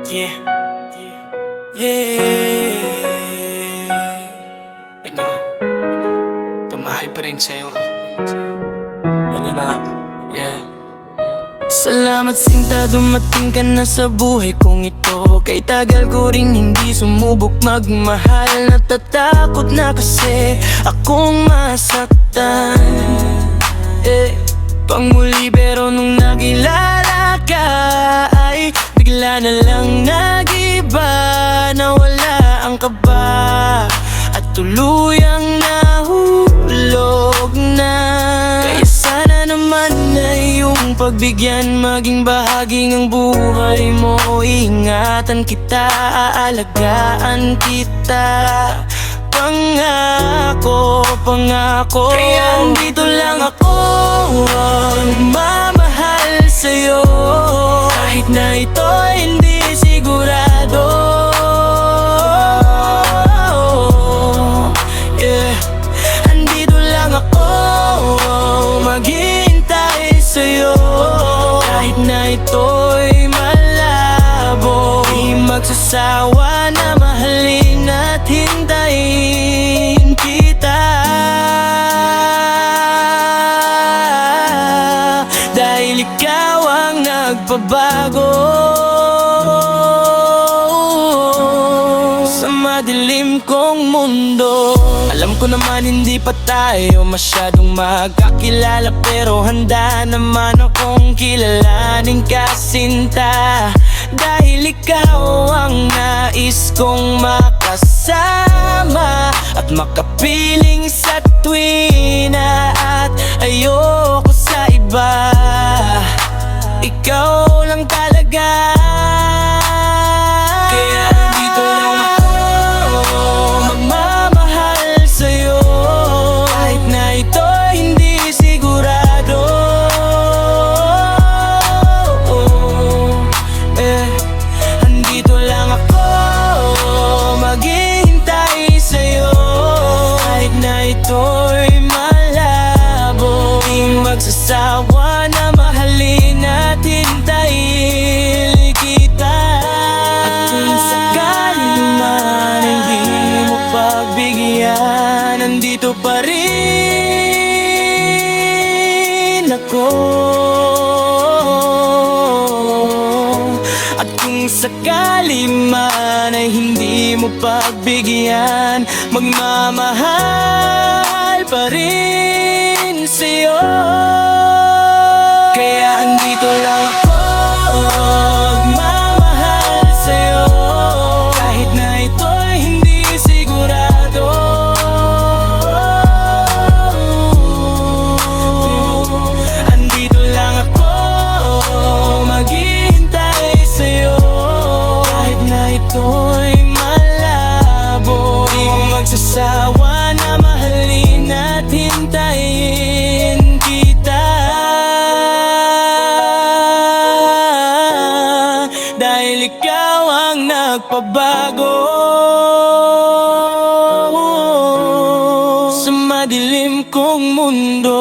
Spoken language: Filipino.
Yeah, yeah. Ito, tumahay pa rin sa'yo. Ano na, yeah. Salamat sinta, dumating ka na sa buhay kong ito. Kay tagal ko rin hindi sumubok magmahal. Natatakot na kasi akong masaktan, pangmuli pero nung nakilala ka ay bigla na lang nag-iba. Nawala ang kaba at tuluyang nahulog na. Kaya sana naman na iyong pagbigyan maging bahagi ng buhay mo. Ingatan kita, aalagaan kita. Pangako, pangako. Kaya andito lang ako, magmamahal sa'yo. Kahit na ito'y hindi sigurado, yeah. Andito lang ako, maghihintay sa'yo. Kahit na ito'y malabo, di magsasawa na mahalin at hintayin kita. Dahil ikaw ang nagpabago sa madilim kong mundo. Alam ko naman hindi pa tayo masyadong magkakilala, pero handa naman akong kilalanin ka, sinta. Dahil ikaw ang nais kong makasama at makapiling sa tuwina. At ayoko sa iba, ikaw lang talaga. Kaya dito lang ako, magmamahal sa'yo. Kahit na ito'y hindi sigurado, andito lang ako, maghihintay sa'yo. Kahit na ito'y malabo, di magsasawa na mahalin at hintayin kita. At kung sakaling man hindi mo pagbigyan, nandito pa rin ako. At kung sakali man ay hindi mo pagbigyan, magmamahal pa rin sa'yo. Kaya andito lang ako, magmamahal sa'yo. Kahit na ito'y hindi sigurado, andito lang ako, maghihintay sa'yo. Kahit na ito'y malabo, di magsasawa na mahalin at hintayin kita. Dahil ikaw ang nagpabago sa madilim kong mundo.